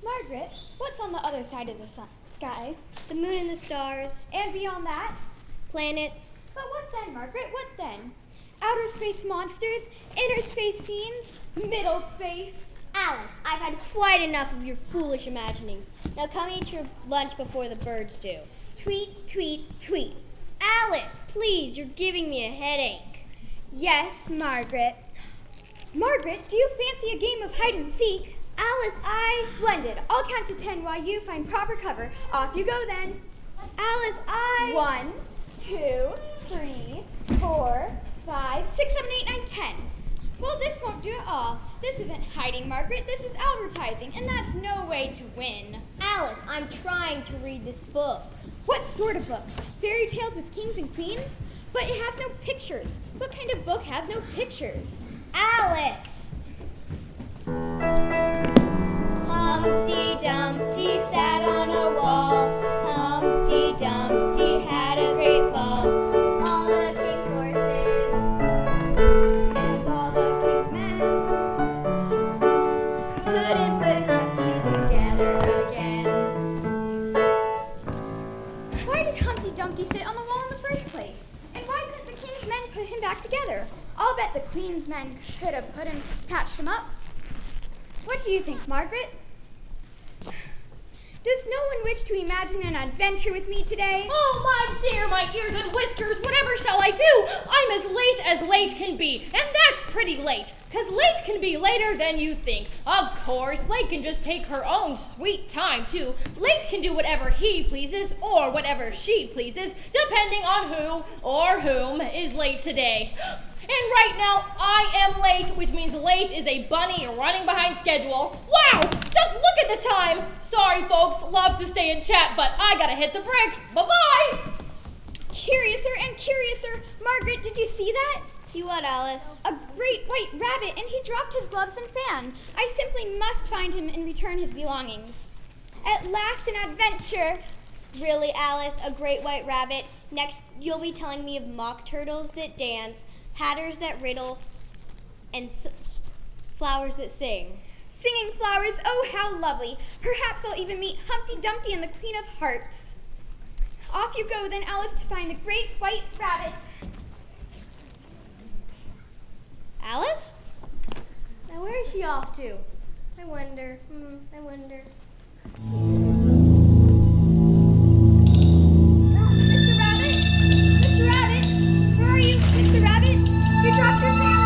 Margaret, what's on the other side of the sky? The moon and the stars. And beyond that? Planets. But what then, Margaret? What then? Outer space monsters? Inner space fiends? Middle space? Alice, I've had quite enough of your foolish imaginings. Now come eat your lunch before the birds do. Tweet, tweet, tweet. Alice, please, you're giving me a headache. Yes, Margaret. Margaret, do you fancy a game of hide and seek? Alice, Splendid. I'll count to 10 while you find proper cover. Off you go then. Alice, 1, 2, 3, 4, 5, 6, 7, 8, 9, 10. Well, this won't do at all. This isn't hiding, Margaret. This is advertising, and that's no way to win. Alice, I'm trying to read this book. What sort of book? Fairy tales with kings and queens? But it has no pictures. What kind of book has no pictures? Alice! Humpty Dumpty sat on a wall. Humpty Dumpty had a great fall. All the king's horses and all the king's men couldn't put Humpty together again. Why did Humpty Dumpty sit on the wall in the first place? And why couldn't the king's men put him back together? I'll bet the queen's men could have patched him up. What do you think, Margaret? Does no one wish to imagine an adventure with me today? Oh, my dear, my ears and whiskers, whatever shall I do? I'm as late can be, and that's pretty late, 'cause late can be later than you think. Of course, late can just take her own sweet time, too. Late can do whatever he pleases, or whatever she pleases, depending on who or whom is late today. And right now, I am late, which means late is a bunny running behind schedule. Wow! Just look at the time! Sorry, folks, love to stay and chat, but I gotta hit the bricks. Bye-bye! Curiouser and curiouser. Margaret, did you see that? See what, Alice? A great white rabbit, and he dropped his gloves and fan. I simply must find him and return his belongings. At last, an adventure. Really, Alice? A great white rabbit? Next, you'll be telling me of mock turtles that dance, hatters that riddle, and flowers that sing. Singing flowers, oh how lovely. Perhaps I'll even meet Humpty Dumpty and the Queen of Hearts. Off you go then, Alice, to find the great white rabbit. Alice? Now where is she off to? I wonder. Mr. Rabbit? Mr. Rabbit? Where are you, Mr. Rabbit? You dropped your fan.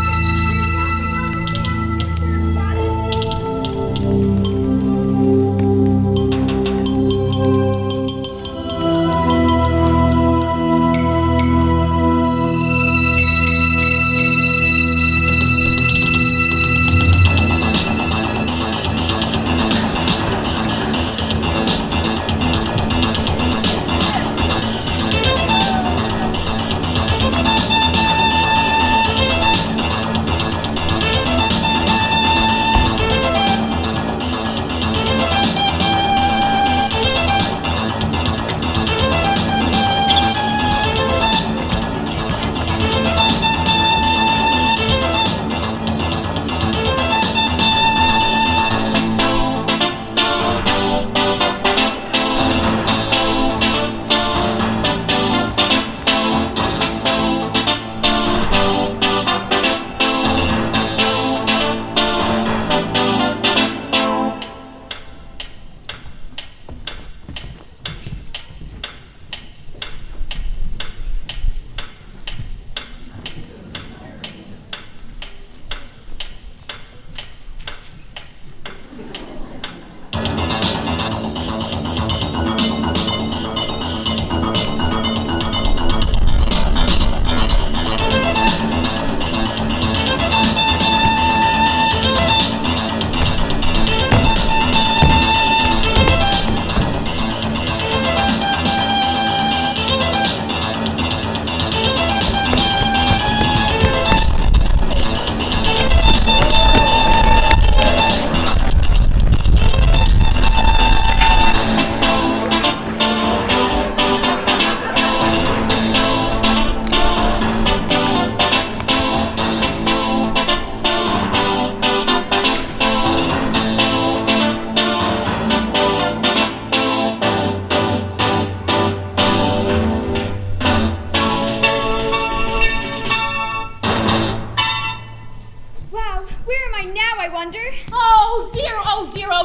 Wonder. Oh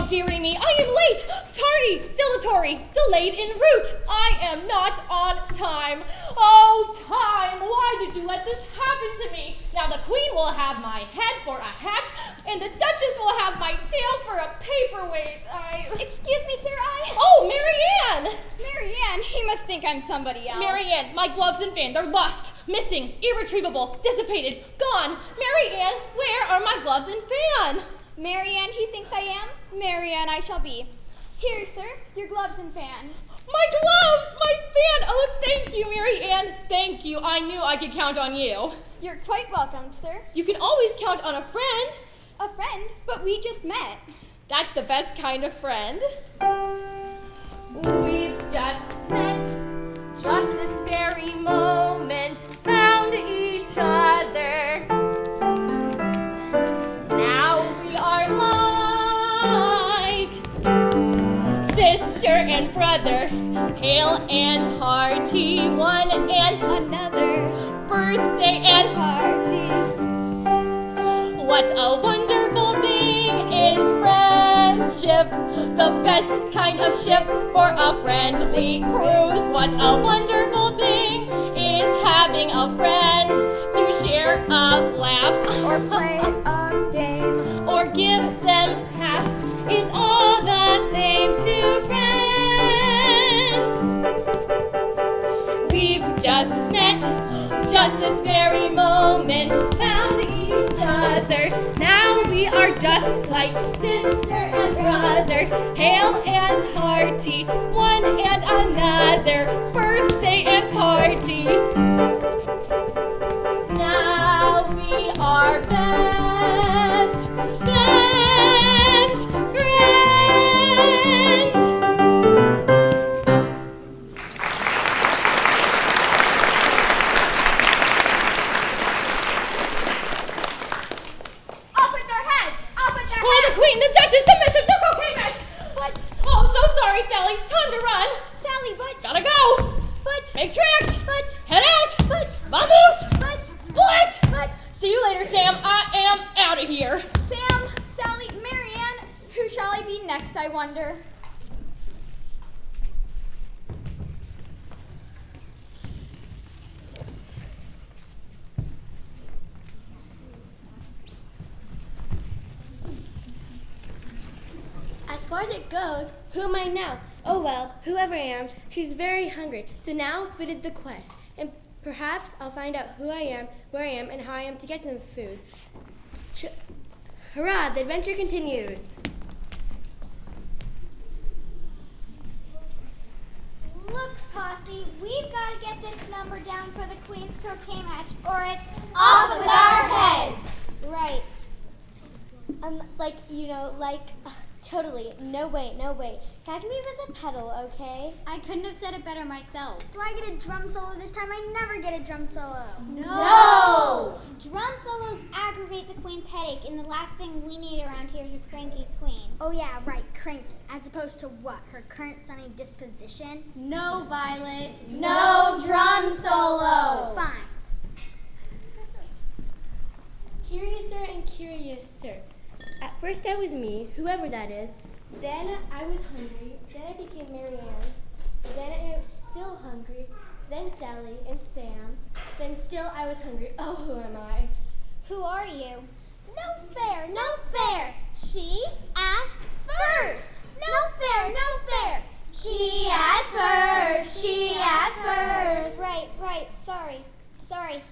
dearie me. I am late, tardy, dilatory, delayed en route. I am not on time. Oh, time, why did you let this happen to me? Now the queen will have my head for a hat, and the duchess will have my tail for a paperweight. Excuse me, sir, Oh, Marianne! Marianne, he must think I'm somebody else. Marianne, my gloves and fan, they're lost, missing, irretrievable, dissipated, gone. Marianne, where are my gloves and fan? Marianne, he thinks I am. Marianne, I shall be. Here, sir, your gloves and fan. My gloves, my fan. Oh, thank you, Marianne. Thank you. I knew I could count on you. You're quite welcome, sir. You can always count on a friend. A friend? But we just met. That's the best kind of friend. We've just met, just this very moment, found each other. Now we are like sister and brother, hale and hearty, one and another, birthday and party. What a wonderful thing is friendship, the best kind of ship for a friendly cruise. What a wonderful thing is having a friend to share a laugh Or play a game. or give them half. It's all the same to friends. We've just met, just this very moment, found each other. Now we are just like sister and brother, hale and hearty, one and another, birthday and party. Now we are best friends. Off with their heads! Off with their Oh, the queen, the duchess, the missive, the cocaine match! But, Oh, so sorry, Sally. Time to run. Sally, but, Gotta go. but, Make tracks. but, Head out. but, Vamos. but, Split. but, See you later, Sam. I am out of here. Sam, Sally, Marianne, who shall I be next, I wonder? As far as it goes, who am I now? Oh well, whoever I am, she's very hungry. So now food is the quest. And perhaps I'll find out who I am, where I am, and how I am to get some food. Hurrah, the adventure continues. Look, Posse, we've got to get this number down for the Queen's croquet match, or it's off with our heads. Right. Totally. No, wait. Guide me with a pedal, okay? I couldn't have said it better myself. Do I get a drum solo this time? I never get a drum solo. No! Drum solos aggravate the Queen's headache, and the last thing we need around here is a cranky Queen. Oh yeah, right, cranky. As opposed to what? Her current sunny disposition? No, Violet. No drum solo. Fine. Curiouser and curiouser. At first I was me, whoever that is. Then I was hungry. Then I became Marianne. Then I was still hungry. Then Sally and Sam. Then still I was hungry. Oh, who am I? Who are you? No fair, no fair. She asked first. No fair, no fair. She asked first. She asked first. Right. Sorry.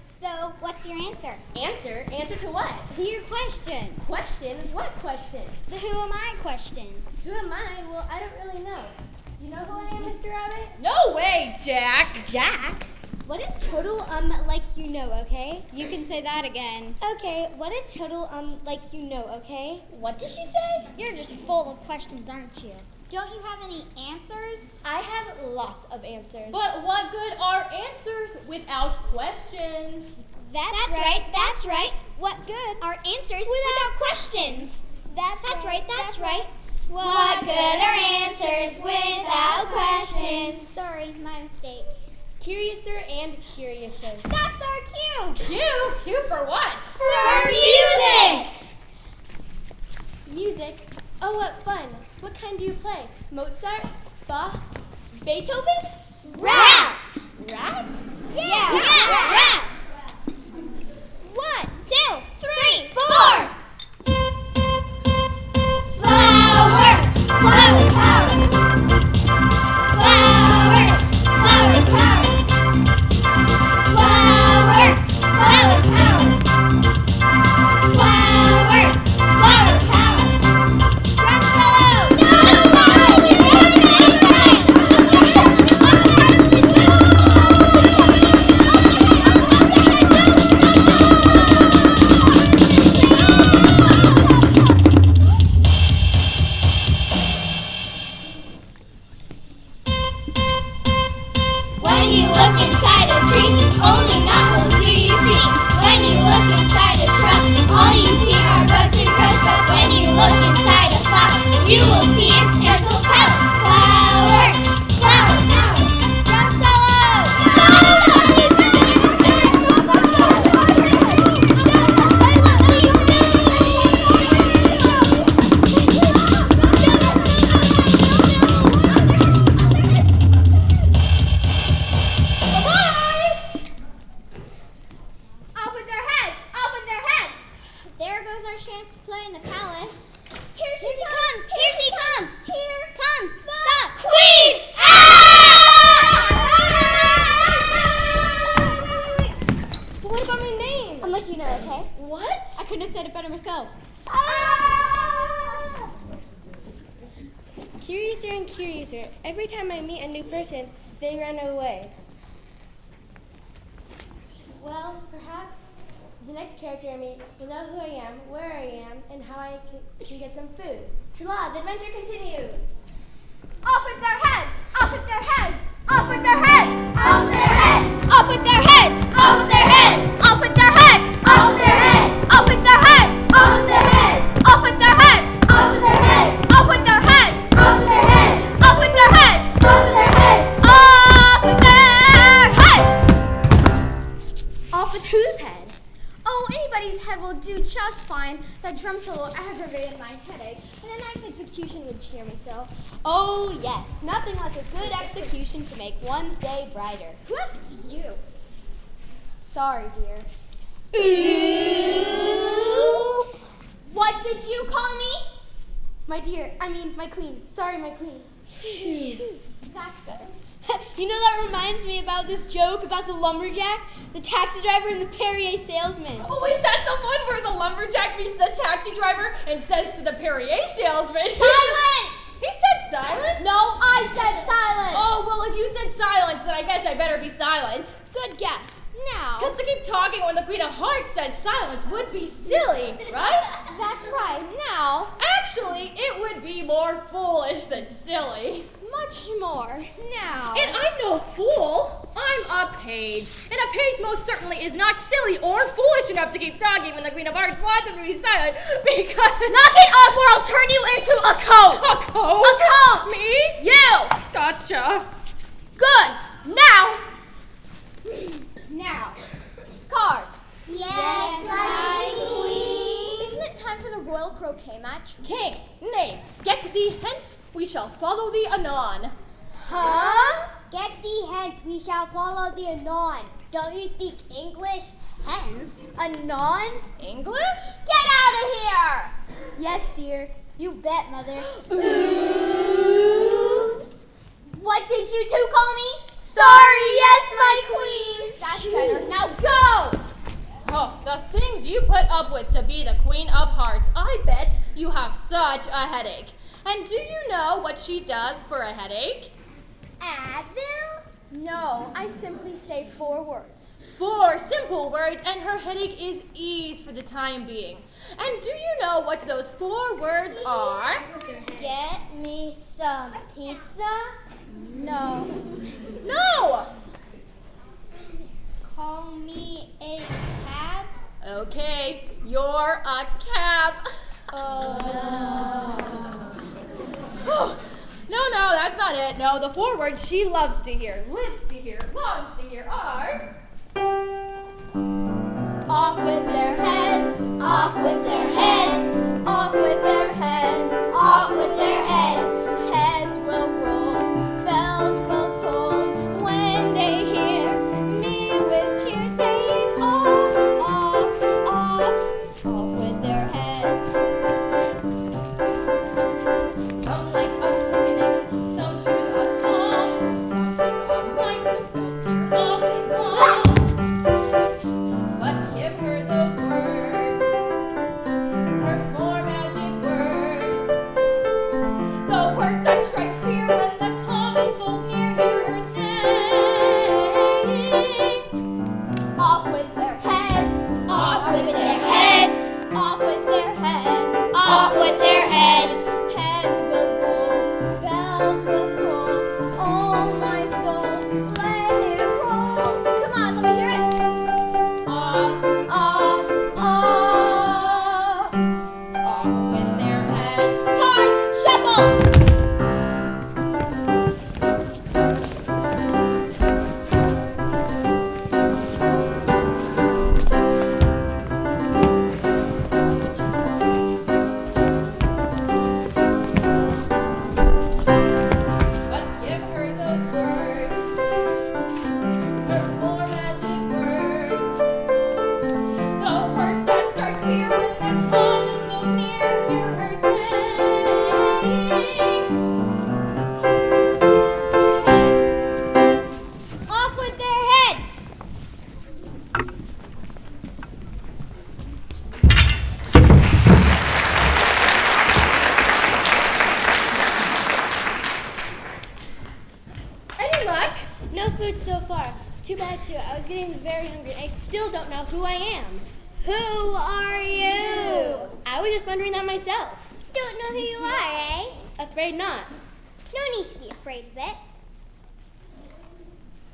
So, what's your answer? Answer? Answer to what? To your question. Question? What question? The who am I question. Who am I? Well, I don't really know. You know who I am, Mr. Rabbit? No way, Jack. Jack? What a total, okay? You can say that again. Okay, what a total, okay? What did she say? You're just full of questions, aren't you? Don't you have any answers? I have lots of answers. But what good are answers without questions? That's right. What good are answers without questions? That's right. What good are answers without questions? Sorry, my mistake. Curiouser and curiouser. That's our cue. Cue for what? For music! Oh, what fun. What kind do you play? Mozart? Bach? Beethoven? Rap! Rap? Yeah, rap! 1, 2, 3, 4! Flower! Flower power! Flower! Flower power! Flower! Flower power! Flower! Flower power! Drum solo! No! When you look inside a tree, only knuckles do you see. When you look inside a shrub, all you see are bugs and grubs. But when you look inside a flower, you will see its gentle power. Flower, flower, power. Drum solo! Off with their heads! Off with their heads! There goes our chance to play in the palace. Here she comes! Here she comes! Here comes the Queen! But what about my name? I'll let you know, okay? What? I couldn't have said it better myself. Curiouser and curiouser. Every time I meet a new person, they run away. Well, perhaps the next character I meet will know who I am, where I am, and how I can get some food. Trela, the adventure continues. Off with their heads! Off with their heads! Off with their heads! Off with their heads! Off with their heads! Off with their heads! Off with their heads! Off with their heads! Off with their heads! Off with their heads! Off with their heads! Off with their heads! Off with their heads! Off with their heads! Off with their heads! Off with their heads! Off with their heads! Off with whose head? Oh, anybody's head will do just fine. That drum solo aggravated my headache, and a nice execution would cheer me so. Oh, yes. Nothing like a good execution to make one's day brighter. Who asked you? Sorry, dear. What did you call me? My dear, I mean, my queen. Sorry, my queen. That's better. You know, that reminds me about this joke about the lumberjack, the taxi driver, and the Perrier salesman. Oh, is that the one where the lumberjack meets the taxi driver and says to the Perrier salesman, Silence! He said silence? No, I said silence. Oh, well, if you said silence, then I guess I better be silent. Good guess. Now. Because to keep talking when the Queen of Hearts said silence would be silly, right? That's right. Now. Actually, it would be more foolish than silly. Much more. Now. And I'm no fool. I'm a page. And a page most certainly is not silly or foolish enough to keep talking when the Queen of Hearts wants him to be silent because... Knock it off or I'll turn you into a coat. A coat? A coat. Me? You. Gotcha. Good. Now. Now. Cards. Yes, my queen. Isn't it time for the royal croquet match? King, nay, get thee hence, we shall follow thee anon. Huh? Get thee hence, we shall follow thee anon. Don't you speak English? Hence? Anon? English? Get out of here! Yes, dear. You bet, mother. Ooh. What did you two call me? Sorry, yes, my queen. That's better. Now go! Oh, the things you put up with to be the Queen of Hearts. I bet you have such a headache. And do you know what she does for a headache? Advil? No, I simply say 4 words. 4 simple words, and her headache is ease for the time being. And do you know what those 4 words are? Get me some pizza? No. No! Call me a cab? Okay, you're a cab. No, that's not it. No, the 4 words she loves to hear, lives to hear, longs to hear are... Off with their heads, off with their heads, off with their heads, off getting very hungry. I still don't know who I am. Who are you? I was just wondering that myself. Don't know who you are, eh? Afraid not. No need to be afraid of it.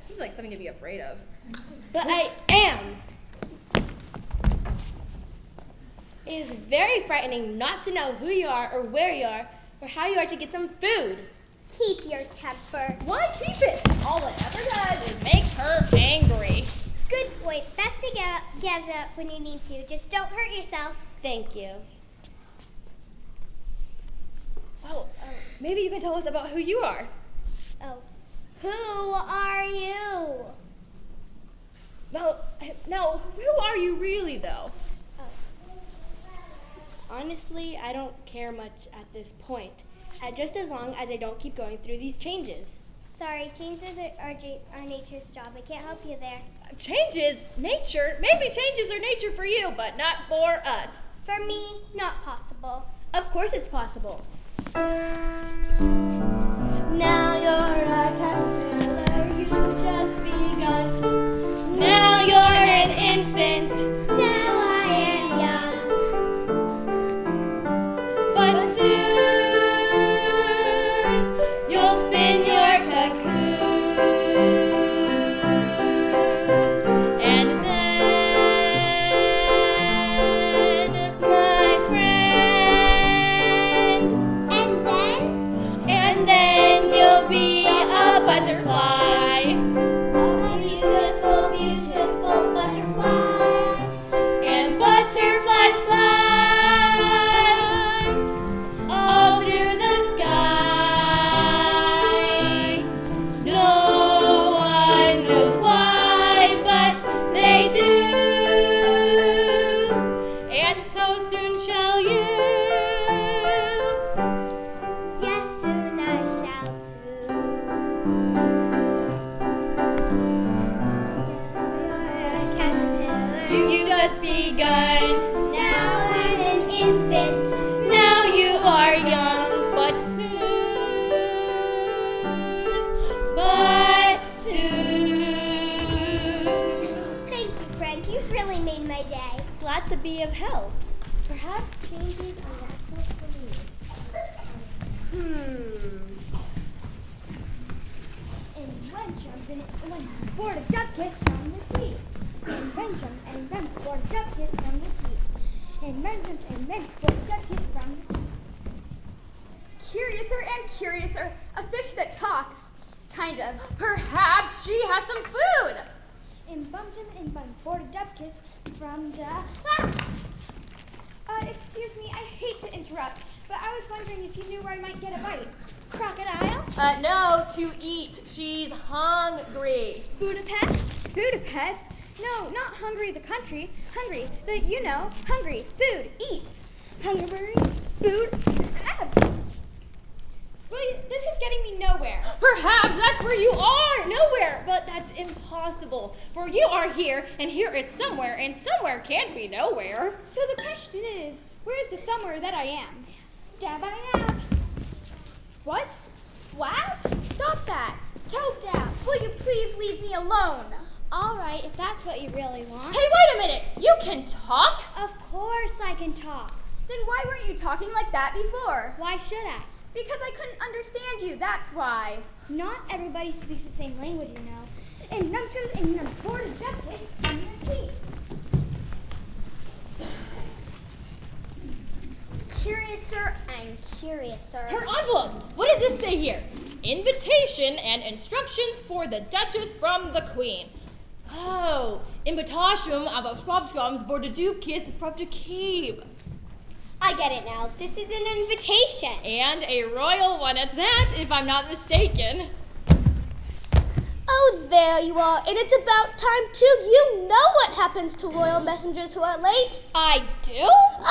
Seems like something to be afraid of. But I am. It is very frightening not to know who you are or where you are or how you are to get some food. Keep your temper. Why keep it? All it ever does is make her angry. Good point. Best to give up when you need to. Just don't hurt yourself. Thank you. Well, maybe you can tell us about who you are. Oh. Who are you? Well, now, who are you really, though? Honestly, I don't care much at this point. Just as long as I don't keep going through these changes. Sorry, changes are nature's job. I can't help you there. Changes? Nature? Maybe changes are nature for you, but not for us. For me, not possible. Of course it's possible. Now you're a caterpillar, you just begun. Now you're an infant. Now I am young. But soon you'll spin your cocoon, and then, my friend, And then you'll be a butterfly, a beautiful, beautiful butterfly. and butterflies fly all through the sky. No one knows why, but they do, and so soon shall you. Yes, soon I shall too. You're a caterpillar. You just begun. Now I'm an infant. Now you are young, but soon. Thank you, friend. You've really made my day. Glad to be of help. Perhaps changes are natural for me. And one jumps and one board of duck kiss from the tree. And one jumps and one board of duck kiss from the tree. And one jumps and one board of duck kiss from the tree. Curiouser and curiouser, a fish that talks. Kind of. Perhaps she has some food. And bum jump and one board of duck kiss from the... excuse me, I hate to interrupt, but I was wondering if you knew where I might get a bite. Crocodile? No, to eat. She's hungry. Budapest? Budapest? No, not hungry the country. Hungry, hungry, food, eat. Hungry, food, out. Well, this is getting me nowhere. Perhaps that's where you are. Nowhere. But that's impossible. For you are here, and here is somewhere, and somewhere can't be nowhere. So the question is, where is the somewhere that I am? Dab I am. What? Wow? Stop that. Toe dab. Will you please leave me alone? All right, if that's what you really want. Hey, wait a minute. You can talk? Of course I can talk. Then why weren't you talking like that before? Why should I? Because I couldn't understand you, that's why. Not everybody speaks the same language, you know. And num-chums and num-board of duck kiss from your teeth. Curiouser and curiouser. Her envelope. What does this say here? Invitation and instructions for the Duchess from the Queen. Oh, invitation aber Schwabschwams borde du kiss from the Cape. I get it now. This is an invitation. And a royal one at that, if I'm not mistaken. Oh, there you are. And it's about time, too. You know what happens to royal messengers who are late. I do?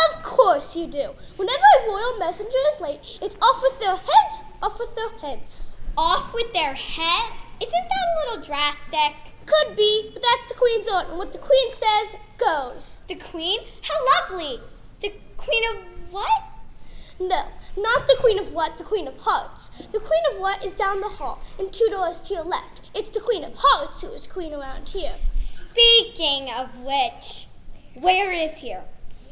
Of course you do. Whenever a royal messenger is late, it's off with their heads, off with their heads. Off with their heads? Isn't that a little drastic? Could be, but that's the Queen's order. And what the Queen says, goes. The Queen? How lovely. The Queen of what? No, not the Queen of what, the Queen of Hearts. The Queen of what is down the hall and 2 doors to your left. It's the Queen of Hearts who is queen around here. Speaking of which, where is here?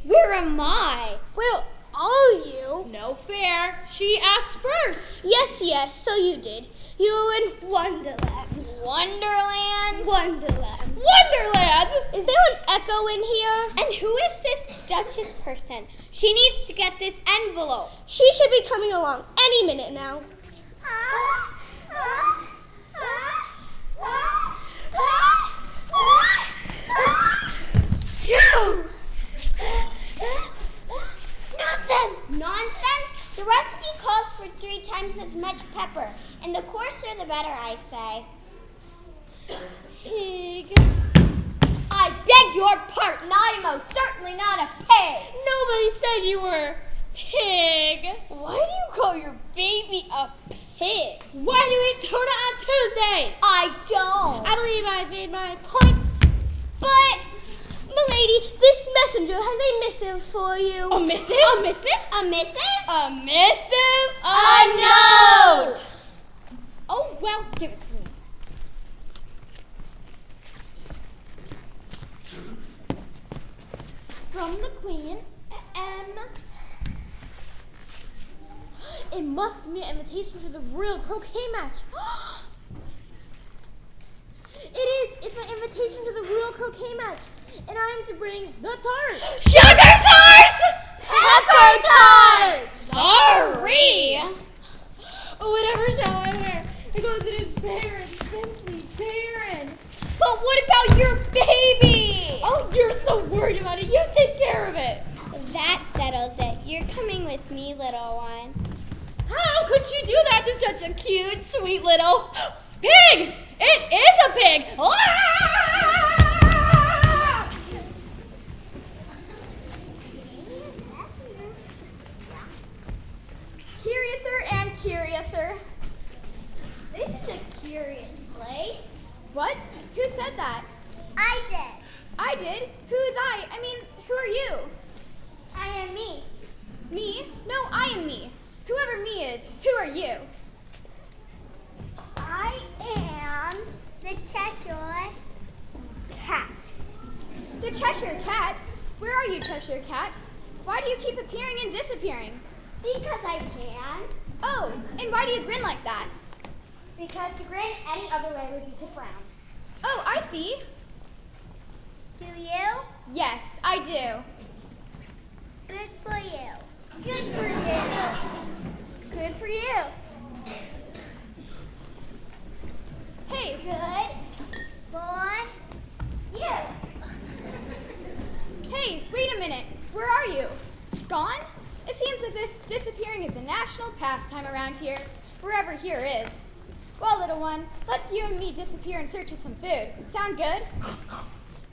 Where am I? Well, are you? No fair. She asked first. Yes, so you did. You were in Wonderland. Wonderland? Wonderland. Wonderland! Is there an echo in here? And who is this Duchess person? She needs to get this envelope. She should be coming along any minute now. Nonsense! Nonsense? The recipe calls for 3 times as much pepper, and the coarser the better, I say. Pig. I beg your pardon, I am most certainly not a pig. Nobody said you were pig. Why do you call your baby a pig? Why do we eat tuna on Tuesdays? I don't. I believe I've made my point. But, Milady, this messenger has a missive for you. A missive? A missive? a missive? A missive? A note! Oh, well, give it to me. From the Queen, It must be an invitation to the royal croquet match. It is! It's my invitation to the royal croquet match. And I am to bring the tarts. Sugar tarts! Pepper tarts! Sorry! Whatever shall I wear? Because it is barren, simply barren. But what about your baby? Oh, you're so worried about it. You take care of it. That settles it. You're coming with me, little one. How could she do that to such a cute, sweet little pig? It is a pig! Ah! Curiouser and curiouser. This is a curious place. What? Who said that? I did. I did. Who is I? I mean, who are you? I am me. Me? No, I am me. Whoever me is, who are you? I am the Cheshire Cat. The Cheshire Cat? Where are you, Cheshire Cat? Why do you keep appearing and disappearing? Because I can. Oh, and why do you grin like that? Because to grin any other way would be to frown. Oh, I see. Do you? Yes, I do. Good for you. Good for you. Good for you. Hey, Good for you. hey, wait a minute. Where are you? Gone? It seems as if disappearing is a national pastime around here, wherever here is. Well, little one, let's you and me disappear in search of some food. Sound good?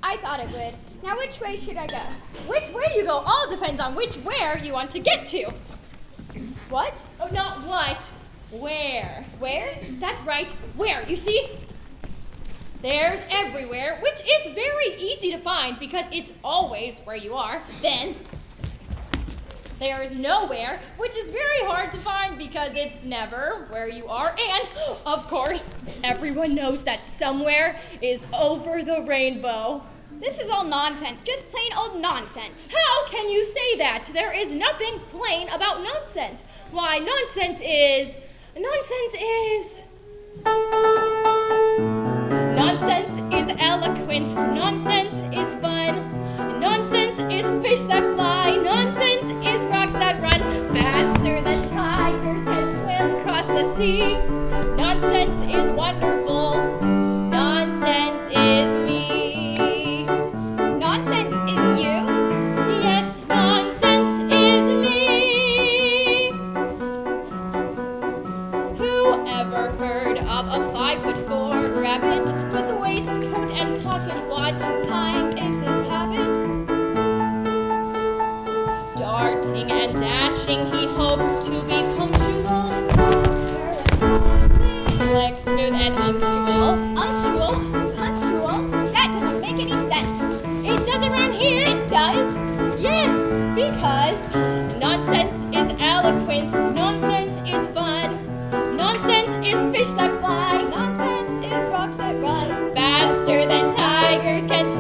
I thought it would. Now, which way should I go? Which way you go all depends on which where you want to get to. What? Oh, not what. Where? Where? That's right. Where, you see? There's everywhere, which is very easy to find because it's always where you are. Then there's nowhere, which is very hard to find because it's never where you are. And, of course, everyone knows that somewhere is over the rainbow. This is all nonsense, just plain old nonsense. How can you say that? There is nothing plain about nonsense. Why, nonsense is eloquent, nonsense is fun, nonsense is fish that fly, nonsense is rocks that run faster than tigers can swim across the sea. Nonsense is wonderful, nonsense is me. Nonsense is you? Yes, nonsense is me. Who ever heard of a 5'4" rabbit with a waistcoat and pocket watch? Time is his habit. Darting and dashing, he hopes to be punctual. Slick, smooth, and punctual. Punctual? Punctual? That doesn't make any sense. It does around here. It does? Yes, because nonsense is eloquent, nonsense is fun, nonsense is fish that fly, Nonsense is rocks that run. faster than tigers can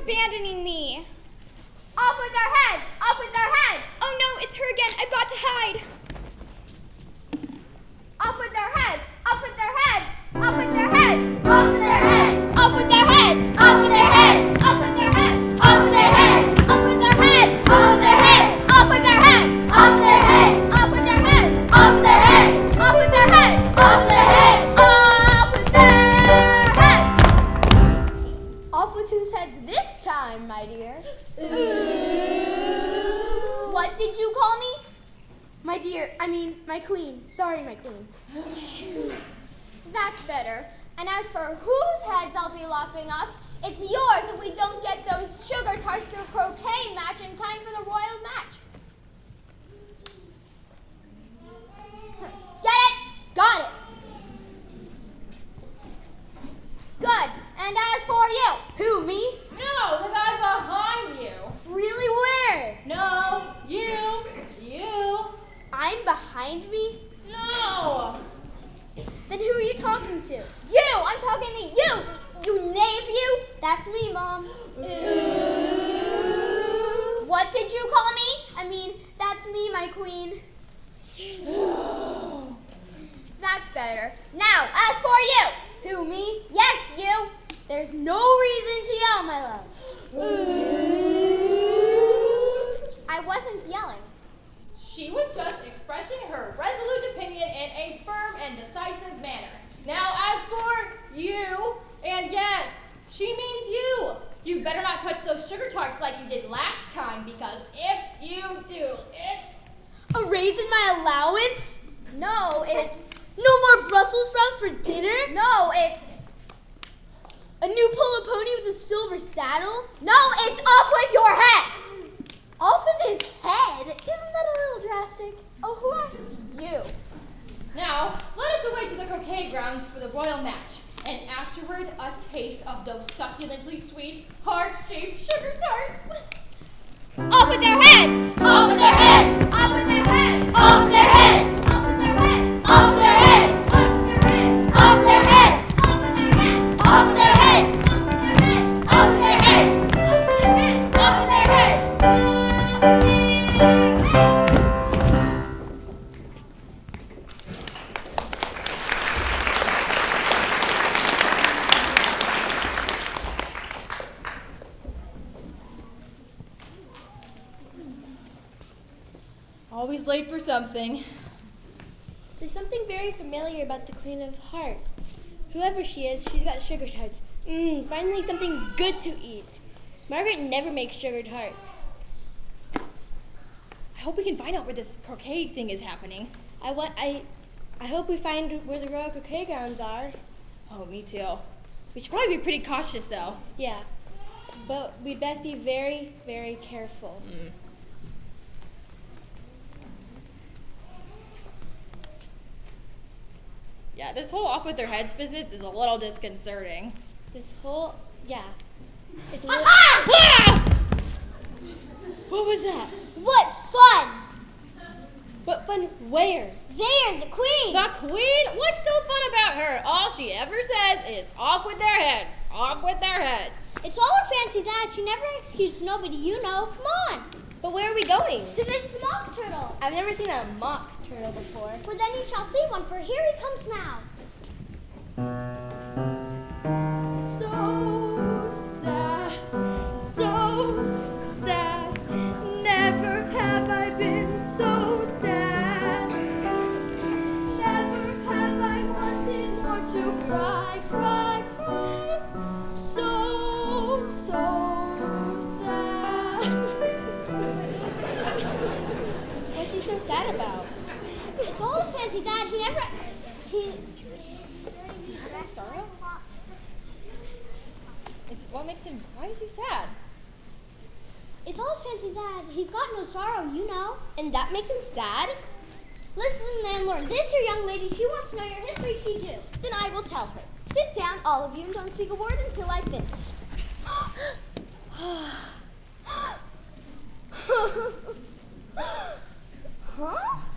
abandoning me? Off with their heads! Off with their heads! Oh no, it's her again. I've got to hide. Off with their heads! Off with their heads! Off with their heads! Off with their heads! Off with their heads! Off with their heads! Off with their heads! Off with their heads! Off with their heads! Off with their heads! Off with their heads! Off their heads! Off with their heads! Off their heads! Off with their heads! Off their heads! Off with their heads! Off with whose heads this time, my dear? What did you call me? My dear, my queen. Sorry, my queen. That's better. And as for whose heads I'll be lopping off, it's yours if we don't get those sugar tarts to the croquet match in time for the royal match. Get it? Got it. Good. And as for you, Who, me? No, the guy behind you. Really, where? No, you. I'm behind me? No. Then who are you talking to? you, I'm talking to you, you knave you. That's me, Mom. What did you call me? That's me, my queen. That's better. Now, as for you. Who, me? Yes, you. There's no reason to yell, my love. I wasn't yelling. She was just expressing her resolute opinion in a firm and decisive manner. Now, as for you, and yes, she means you. You better not touch those sugar tarts like you did last time, because if you do, it's... A raise in my allowance? No, it's... No more Brussels sprouts for dinner? No, it's... A new polo pony with a silver saddle? No, it's off with your head. Off with his head? Isn't that a little drastic? Oh, who asked you? Now, let us away to the croquet grounds for the royal match, and afterward, a taste of those succulently sweet, heart-shaped sugar tarts. Off with their heads! Off with their heads! Off with their heads! Off their heads! Off with their heads! Off their heads! Off their heads! Off their heads! Off their heads! Off their heads! Off their heads! Always late for something. There's something very familiar about the Queen of Hearts. Whoever she is, she's got sugar tarts. Finally something good to eat. Margaret never makes sugar tarts. I hope we can find out where this croquet thing is happening. I hope we find where the Royal Croquet grounds are. Oh, me too. We should probably be pretty cautious, though. Yeah, but we'd best be very, very careful. Yeah, this whole off with their heads business is a little disconcerting. It's a Ah! What was that? What fun! What fun where? There, the queen! The queen? What's so fun about her? All she ever says is off with their heads, off with their heads. It's all her fancy that. She never excused nobody, you know. Come on! But where are we going? To visit the mock turtle. I've never seen a mock turtle before. For then you shall see one, for here he comes now. So sad, never have I been so sad. Never have I wanted more to cry, cry, cry. So sad. What's he so sad about? It's all his fancy that. Why is he sad? It's all his fancy that. He's got no sorrow, you know. And that makes him sad? Listen, landlord, this here young lady, she wants to know your history, she do. Then I will tell her. Sit down, all of you, and don't speak a word until I finish. Huh?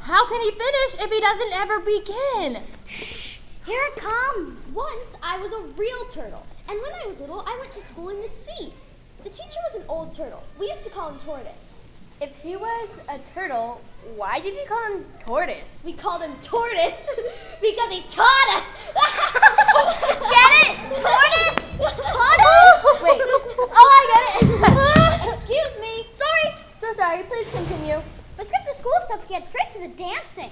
How can he finish if he doesn't ever begin? Here it comes. Once I was a real turtle, and when I was little, I went to school in the sea. The teacher was an old turtle. We used to call him Tortoise. If he was a turtle, why did you call him Tortoise? We called him Tortoise because he taught us. Get it? Tortoise? Taught us? Wait. Oh, I get it. Excuse me. Sorry. So sorry. Please continue. Let's get to school stuff and get straight to the dancing.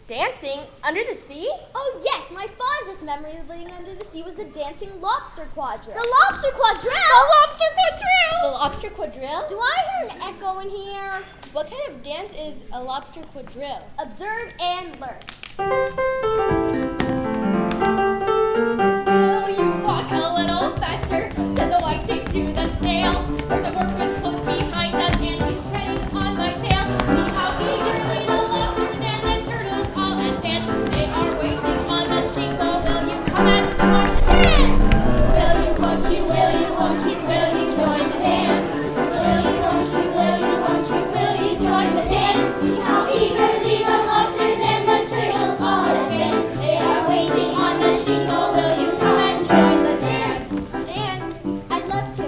Dancing under the sea? Oh yes, my fondest memory of living under the sea was the dancing lobster quadrille. The lobster quadrille. The lobster quadrille. The lobster quadrille? Do I hear an echo in here? What kind of dance is a lobster quadrille? Observe and learn. Will you walk a little faster? Said the whiting to the snail. There's a porpoise close behind us, and he's treading on my tail. See how eagerly the lobsters and the turtles all advance. They are waiting on the shingle. Will you come and join the dance? Will you, won't you, will you, won't you, will you join the dance? Will you, won't you, will you, won't you, will you join the dance? How eagerly the lobsters and the turtles all advance. They are waiting on the shingle. Will you come and join the dance? Dance? I'd love to.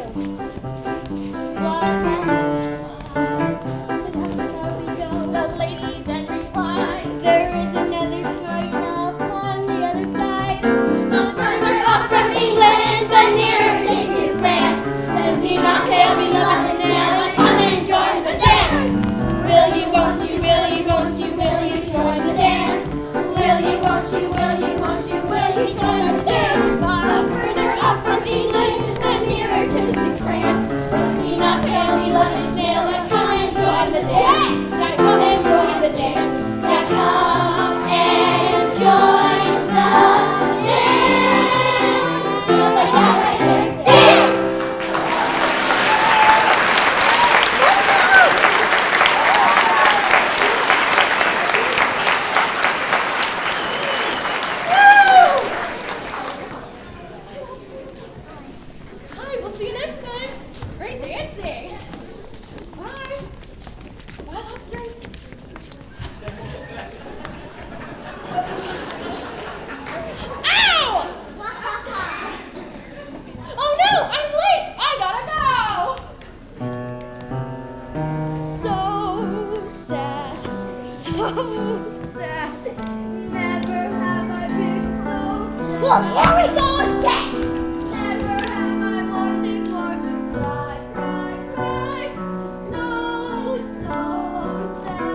The lady then replied, There is another shore now upon the other side. The further up from England, the nearer it is to France. Then be not pale, be not the snail, and come and join the dance. Will you, won't you, will you, won't you, will you join the dance? Will you, won't you, will you, won't you, will you join the dance? Far further up from England, the nearer it is to France. Then be not pale, be not the snail, and come and join the dance. Now come and join the dance. Now come and join the dance. Just like that right there. Dance! hi, we'll see you next time. Great dancing. Bye. Bye, lobsters. Ow! Oh no, I'm late. I gotta go. So sad. So sad. Never have I been so sad. Well, here we go again. Never have I wanted more to cry, cry, cry. So sad.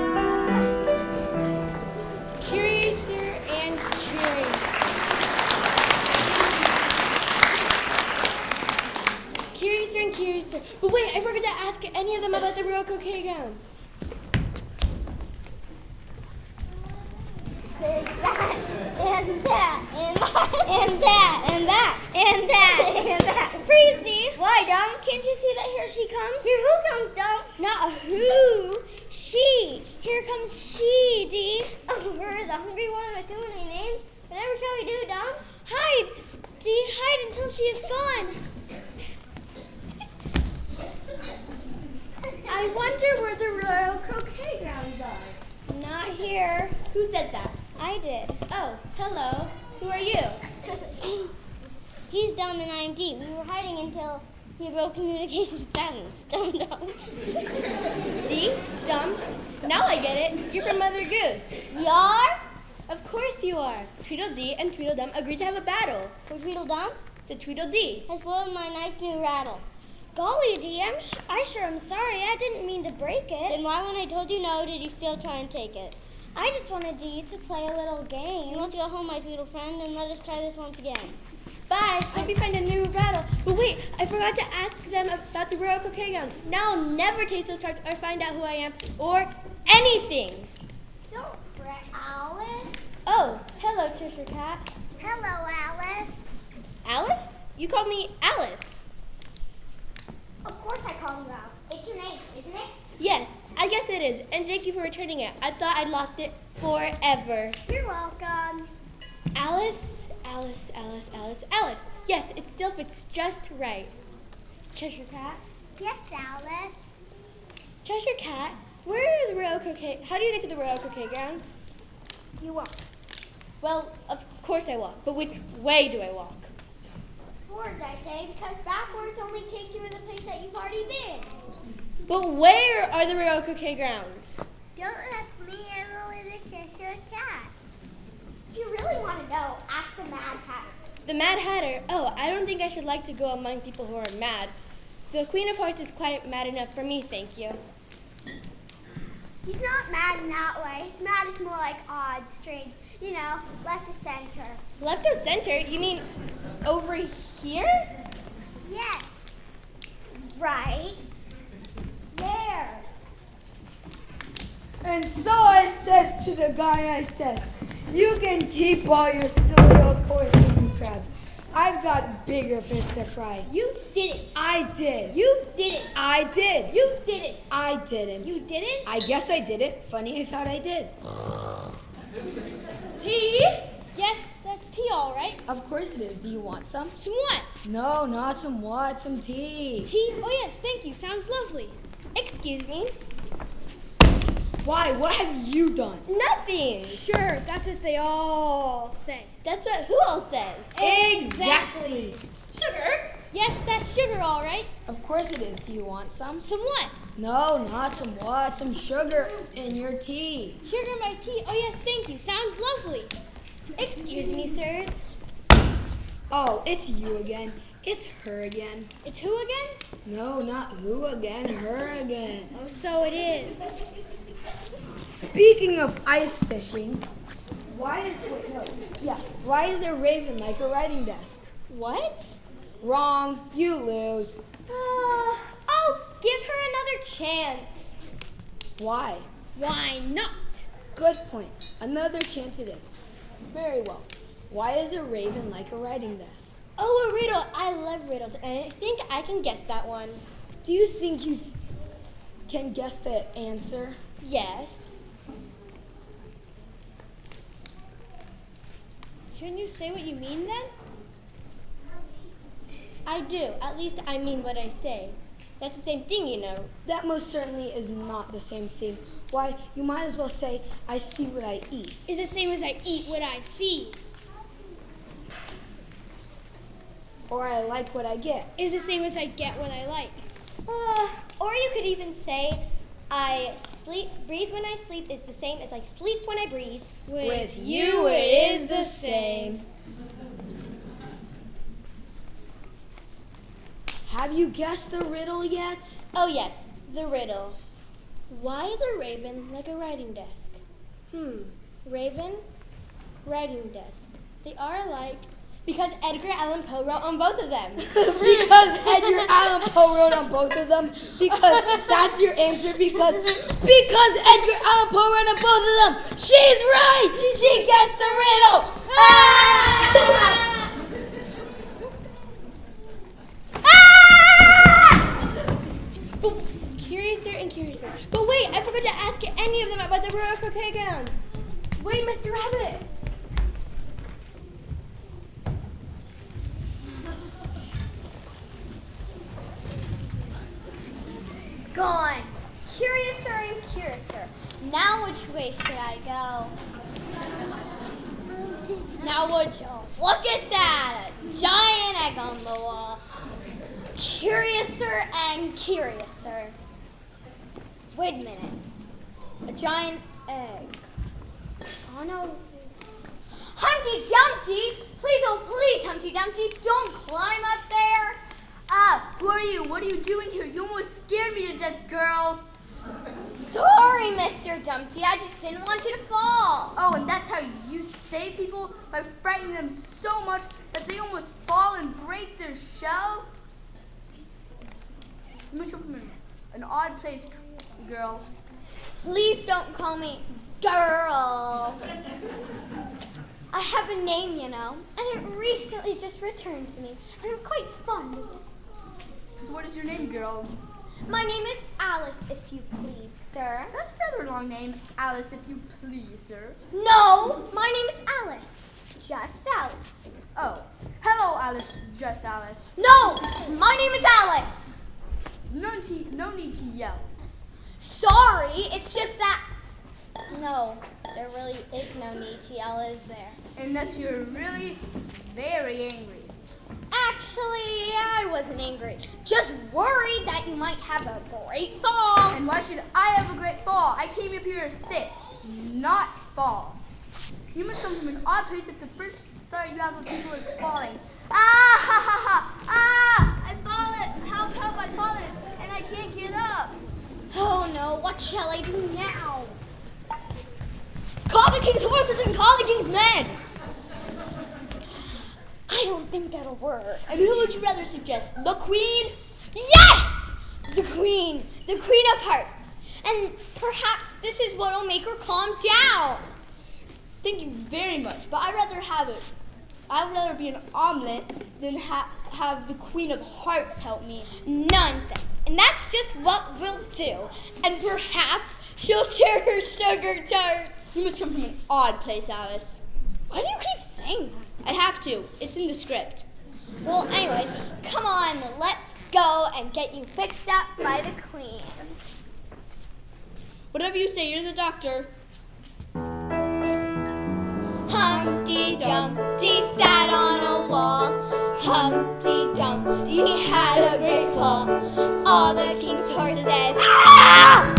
Curiouser and curious. Curiouser and curiouser. But wait, I forgot to ask any of them about the Royal Croquet Grounds. And that, and that, and that, and that, and that, and that. Breezy. Why, Dom? Can't you see that here she comes? Here who comes, Dom? Not who. She. Here comes she, Dee. Oh, her, the hungry one with too many names. Whatever shall we do, Dom? Hide. Dee, hide until she is gone. I wonder where the Royal Croquet Grounds are. Not here. Who said that? I did. Oh, hello. Who are you? He's Dom and I'm Dee. We were hiding until he broke communication silence. Dum dum. Dee? Dumb? Now I get it. You're from Mother Goose. We are? Of course you are. Tweedledee and Tweedledum agreed to have a battle. For Tweedledum So Tweedledee. has spoiled my nice new rattle. Golly, Dee, I sure am sorry. I didn't mean to break it. Then why, when I told you no, did you still try and take it? I just wanted Dee to play a little You game. want to go home, my Tweedle friend, and let us try this once again. Bye. Hope you find a new rattle. But wait, I forgot to ask them about the Royal Croquet Grounds. Now I'll never taste those tarts or find out who I am or anything. Don't fret, Alice. Oh, hello, Cheshire Cat. Hello, Alice. Alice? You called me Alice. Of course I call you Alice. It's your name, isn't it? Yes, I guess it is. And thank you for returning it. I thought I'd lost it forever. You're welcome. Alice, Alice, Alice, Alice, Alice. Yes, it still fits just right. Cheshire Cat? Yes, Alice. Cheshire Cat, where are the Royal Croquet? How do you get to the Royal Croquet Grounds? You walk. Well, of course I walk, but which way do I walk? Forwards, I say, because backwards only takes you to the place that you've already been. But where are the real croquet grounds? Don't ask me, I'm only the Cheshire Cat. If you really want to know, ask the Mad Hatter. The Mad Hatter? Oh, I don't think I should like to go among people who are mad. The Queen of Hearts is quite mad enough for me, thank you. He's not mad in that way. His mad is more like odd, strange, left of center. Left of center? You mean over here? Yes. Right there. And so I says to the guy, I said, you can keep all your silly old oysters and crabs. I've got bigger fish to fry. You didn't. I did. You didn't. I did. You didn't. I didn't. You didn't? I guess I didn't. Funny, I thought I did. Tea? Yes, that's tea, all right. Of course it is. Do you want some? Some what? No, not some what, some tea. Tea? Oh, yes, thank you. Sounds lovely. Excuse me? Why? What have you done? Nothing. Sure, that's what they all say. That's what who else says? Exactly. Sugar? Yes, that's sugar, all right. Of course it is. Do you want some? Some what? No, not some what, some sugar in your tea. Sugar in my tea? Oh, yes, thank you. Sounds lovely. Excuse me, sirs. Oh, it's you again. It's her again. It's who again? No, not who again, her again. Oh, so it is. Speaking of ice fishing, why is a raven like a writing desk? What? Wrong, you lose. Give her another chance. Why? Why not? Good point. Another chance it is. Very well. Why is a raven like a writing desk? Oh, a riddle. I love riddles, and I think I can guess that one. Do you think you can guess the answer? Yes. Shouldn't you say what you mean then? I do. At least I mean what I say. That's the same thing, That most certainly is not the same thing. Why, you might as well say, I see what I eat. It's the same as I eat what I see. Or I like what I get. It's the same as I get what I like. Or you could even say, I breathe when I sleep is the same as I sleep when I breathe. With you it is the same. Have you guessed the riddle yet? Oh yes, the riddle. Why is a raven like a writing desk? Raven, writing desk. They are alike because Edgar Allan Poe wrote on both of them. Because Edgar Allan Poe wrote on both of them? Because that's your answer? Because Edgar Allan Poe wrote on both of them? She's right! She guessed the riddle! Ah! Curiouser and curiouser. But wait, I forgot to ask any of them about the Royal Croquet Grounds. Wait, Mr. Rabbit. Gone. Curiouser and curiouser. Now which way should I go? Now would you look at that? A giant egg on the wall. Curiouser and curiouser. Wait a minute. A giant egg. Oh no. Humpty Dumpty! Please, oh please, Humpty Dumpty, don't climb up there. Who are you? What are you doing here? You almost scared me to death, girl. Sorry, Mr. Dumpty. I just didn't want you to fall. Oh, and that's how you save people? By frightening them so much that they almost fall and break their shell? You must come from an odd place, girl. Please don't call me girl. I have a name, and it recently just returned to me, and I'm quite fond of it. So what is your name, girl? My name is Alice, if you please, sir. That's a rather long name. Alice, if you please, sir. No, my name is Alice. Just Alice. Oh, hello, Alice. Just Alice. No, my name is Alice. No need to yell. Sorry, it's just that... No, there really is no need to yell, is there? Unless you're really very angry. Actually, I wasn't angry. Just worried that you might have a great fall. And why should I have a great fall? I came up here to sit, not fall. You must come from an odd place if the first thought you have of people is falling. Ah, ha, ha, ha, ah! I've fallen. Help, I've fallen, and I can't get up. Oh no, what shall I do now? Call the king's horses and call the king's men. I don't think that'll work. And who would you rather suggest? The queen? Yes! The queen of hearts. And perhaps this is what will make her calm down. Thank you very much, but I'd rather be an omelet than have the queen of hearts help me. Nonsense. And that's just what we'll do. And perhaps she'll share her sugar tarts. You must come from an odd place, Alice. Why do you keep saying that? I have to. It's in the script. Well, anyways, come on, let's go and get you fixed up by the queen. Whatever you say, you're the doctor. Humpty Dumpty sat on a wall. Humpty Dumpty had a great fall. All the king's horses said, "Ah!"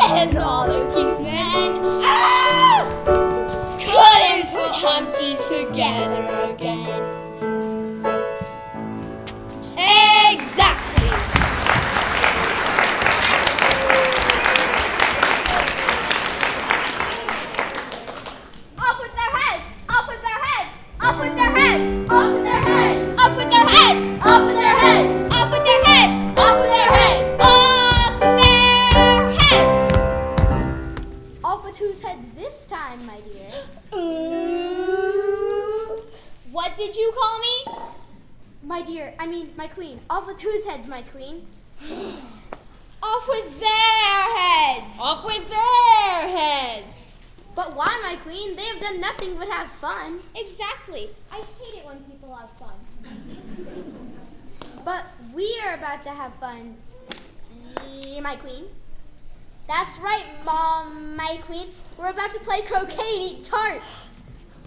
And all the king's men, "Ah!" Couldn't put Humpty together again. Exactly. Off with their heads! Off with their heads! Off with their heads! Off with their heads! Off with their heads! Off with their heads! Off with their heads! Off with their heads! Off their heads! Off with whose head this time, my dear? What did you call me? My queen. Off with whose heads, my queen? Off with their heads! Off with their heads. But why, my queen? They have done nothing but have fun. Exactly. I hate it when people have fun. But we are about to have fun, my queen. That's right, Mom, my queen. We're about to play croquet and eat tarts.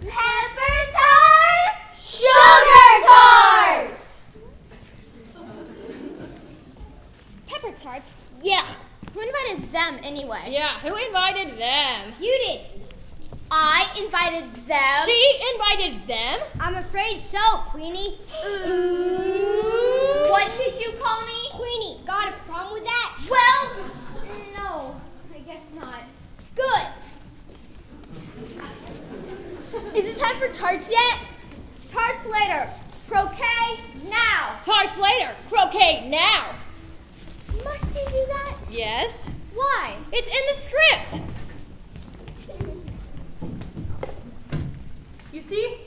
Pepper tarts! Sugar tarts! Pepper tarts? Yeah. Who invited them anyway? Yeah, who invited them? You did. I invited them. She invited them? I'm afraid so, Queenie. What did you call me? Queenie. Got a problem with that? Well, no, I guess not. Good. Is it time for tarts yet? Tarts later. Croquet now. Tarts later. Croquet now. Must you do that? Yes. Why? It's in the script. You see?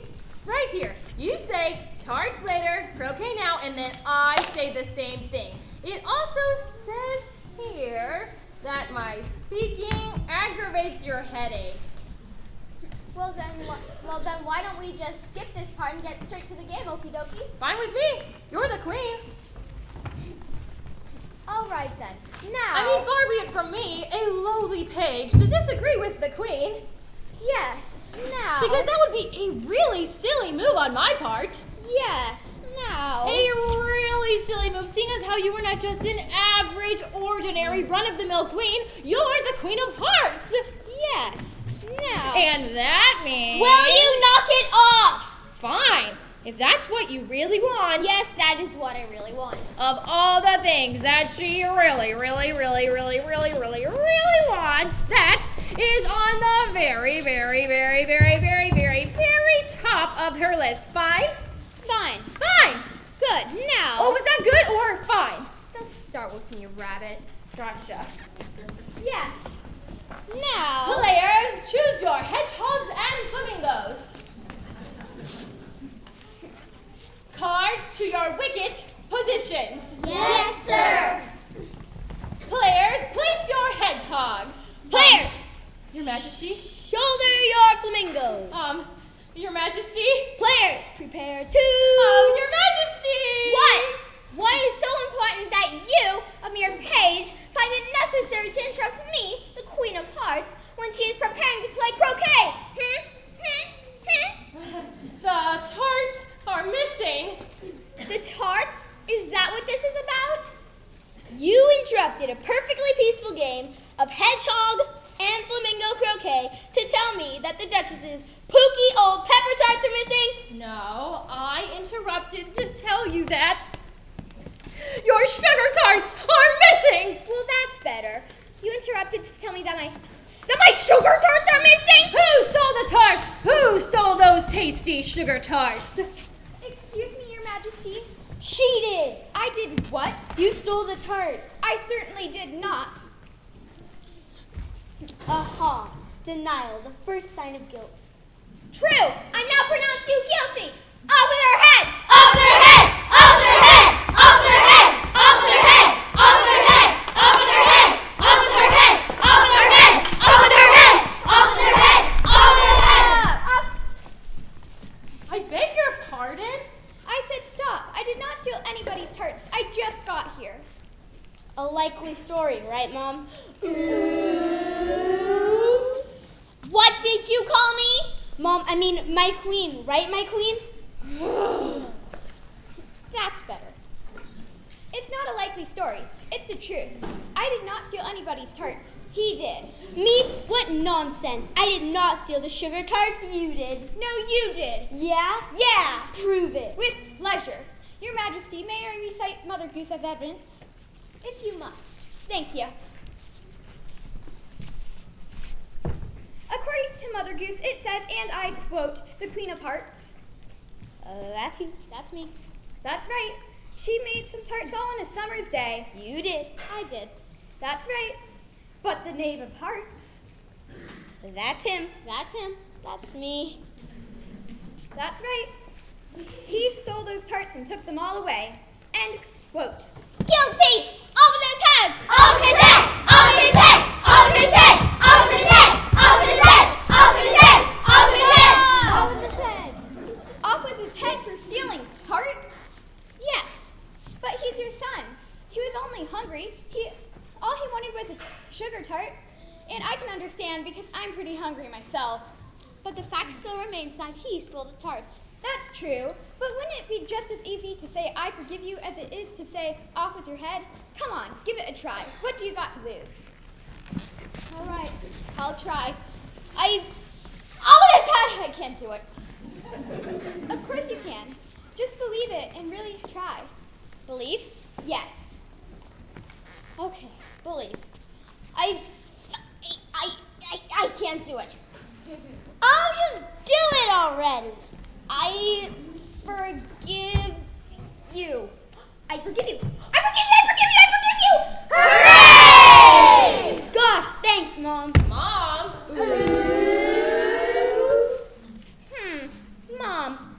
Right here. You say tarts later, croquet now, and then I say the same thing. It also says here that my speaking aggravates your headache. Well then, why don't we just skip this part and get straight to the game, okie dokie? Fine with me. You're the queen. All right then. Now. I mean, far be it from me, a lowly page, to disagree with the queen. Yes. Now. Because that would be a really silly move on my part. Yes. Now. A really silly move, seeing as how you were not just an average, ordinary, run-of-the-mill queen, you're the Queen of Hearts. Yes. Now. And that means... Will you knock it off? Fine. If that's what you really want. Yes, that is what I really want. Of all the things that she really wants, that is on the very top of her list. Fine? Fine. Fine. Good. Now. Oh, was that good or fine? Don't start with me, rabbit. Gotcha. Yes. Now. Players, choose your hedgehogs and flamingos. Cards to your wicket positions. Yes, sir. Players, place your hedgehogs. Players. Your Majesty. Shoulder your flamingos. Your Majesty. Players, prepare to. Your Majesty. What? Why is so important that you, a mere page, find it necessary to interrupt me, the Queen of Hearts, when she is preparing to play croquet? The tarts are missing. Is that what this is about? You interrupted a perfectly peaceful game of hedgehog and flamingo croquet to tell me that the Duchess's pooky old pepper tarts are missing? No, I interrupted to tell you that your sugar tarts are missing. Well, that's better. You interrupted to tell me that my sugar tarts are missing? Who stole the tarts? Who stole those tasty sugar tarts? Excuse me, Your Majesty. She did. I did what? You stole the tarts. I certainly did not. Aha. Denial, the first sign of guilt. True. I now pronounce you guilty. Off with her head. Off with her head. Off with her head. Off with her head. Off with her head. Off with her head. Off with her head. Off with her head. Off with her head. Off with her head. Off with her head. Off with her head. I beg your pardon? I said stop. I did not steal anybody's tarts. I just got here. A likely story, right, Mom? What did you call me? Mom, I mean my queen, right, my queen? That's better. It's not a likely story. It's the truth. I did not steal anybody's tarts. He did. Me? What nonsense. I did not steal the sugar tarts, you did. No, you did. Yeah? Yeah. Prove it. With pleasure. Your Majesty, may I recite Mother Goose as evidence? If you must. Thank you. According to Mother Goose, it says, and I quote, the Queen of Hearts. That's you. That's me. That's right. She made some tarts all on a summer's day. You did. I did. That's right. But the Knave of Hearts. That's him. That's him. That's me. That's right. He stole those tarts and took them all away. End quote. Guilty! Off with his head! Off with his head! Off with his head! Off with his head! Off with his head! Off with his head! Off with his head! Off with his head! Off with his head! Off with his head for stealing tarts? Yes. But he's your son. He was only hungry. All he wanted was a sugar tart. And I can understand because I'm pretty hungry myself. But the fact still remains that he stole the tarts. That's true. But wouldn't it be just as easy to say I forgive you as it is to say off with your head? Come on, give it a try. What do you got to lose? All right, I'll try. Off with his head! I can't do it. Of course you can. Just believe it and really try. Believe? Yes. Okay, believe. I can't do it. I'll just do it already. I forgive you. I forgive you. I forgive you. I forgive you. I forgive you. Hooray! Gosh, thanks, Mom. Mom? Mom,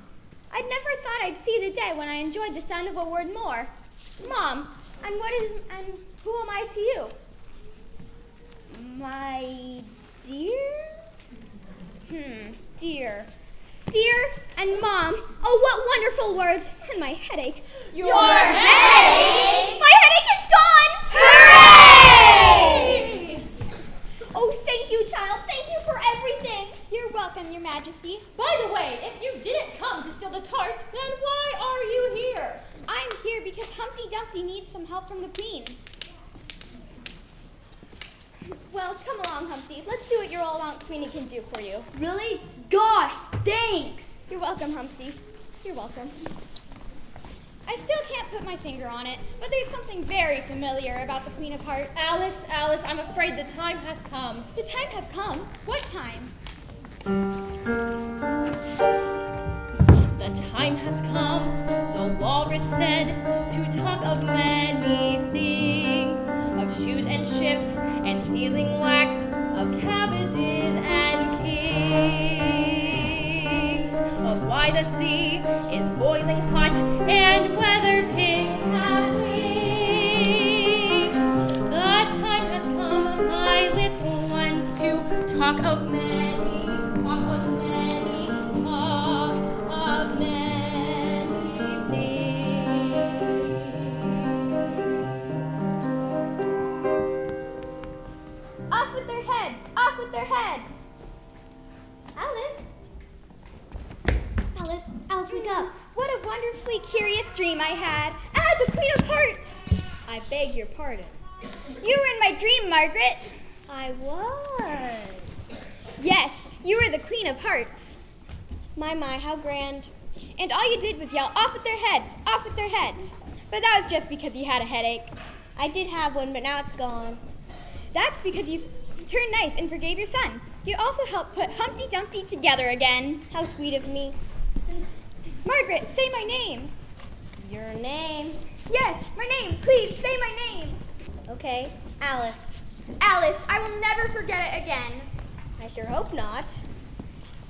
I'd never thought I'd see the day when I enjoyed the sound of a word more. Mom, and who am I to you? My dear? Dear. Dear and Mom. Oh, what wonderful words. And my headache. Your headache? My headache is gone! Hooray! Oh, thank you, child. Thank you for everything. You're welcome, Your Majesty. By the way, if you didn't come to steal the tarts, then why are you here? I'm here because Humpty Dumpty needs some help from the Queen. Well, come along, Humpty. Let's see what your old Aunt Queenie can do for you. Really? Gosh, thanks. You're welcome, Humpty. You're welcome. I still can't put my finger on it, but there's something very familiar about the Queen of Hearts. Alice, I'm afraid the time has come. The time has come. What time? The time has come, the walrus said, to talk of many things, of shoes and ships and sealing wax, of cabbages and kings, of why the sea is boiling hot and whether pigs have wings. The time has come, my little ones, to talk of many, talk of many, talk of many things. Off with their heads! Off with their heads! Alice, wake up. What a wonderfully curious dream I had. I had the I beg your pardon. You were in my dream, Margaret. I was. Yes, you were the Queen of Hearts. My, how grand. And all you did was yell, off with their heads, off with their heads. But that was just because you had a headache. I did have one, but now it's gone. That's because you turned nice and forgave your son. You also helped put Humpty Dumpty together again. How sweet of me. Margaret, say my name. Your name? Yes, my name. Please, say my name. Okay, Alice. Alice, I will never forget it again. I sure hope not.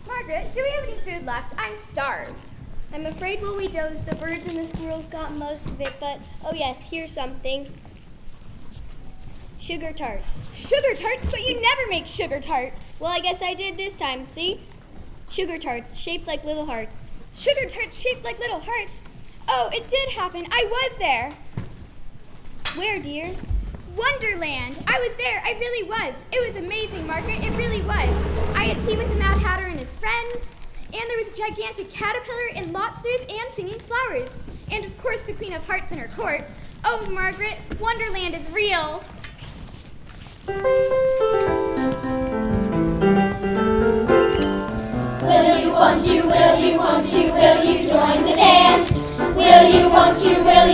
Margaret, do we have any food left? I'm starved. I'm afraid while we dozed, the birds and the squirrels got most of it, but, oh yes, here's something. Sugar tarts. Sugar tarts? But you never make sugar tarts. Well, I guess I did this time, see? Sugar tarts, shaped like little hearts. Sugar tarts shaped like little hearts? Oh, it did happen. I was there. Where, dear? Wonderland. I was there. I really was. It was amazing, Margaret. It really was. I had tea with the Mad Hatter and his friends, and there was a gigantic caterpillar and lobsters and singing flowers. And of course the Queen of Hearts in her court. Oh, Margaret, Wonderland is real. Will you, won't you, will you, won't you, will you join the dance? Will you, won't you, will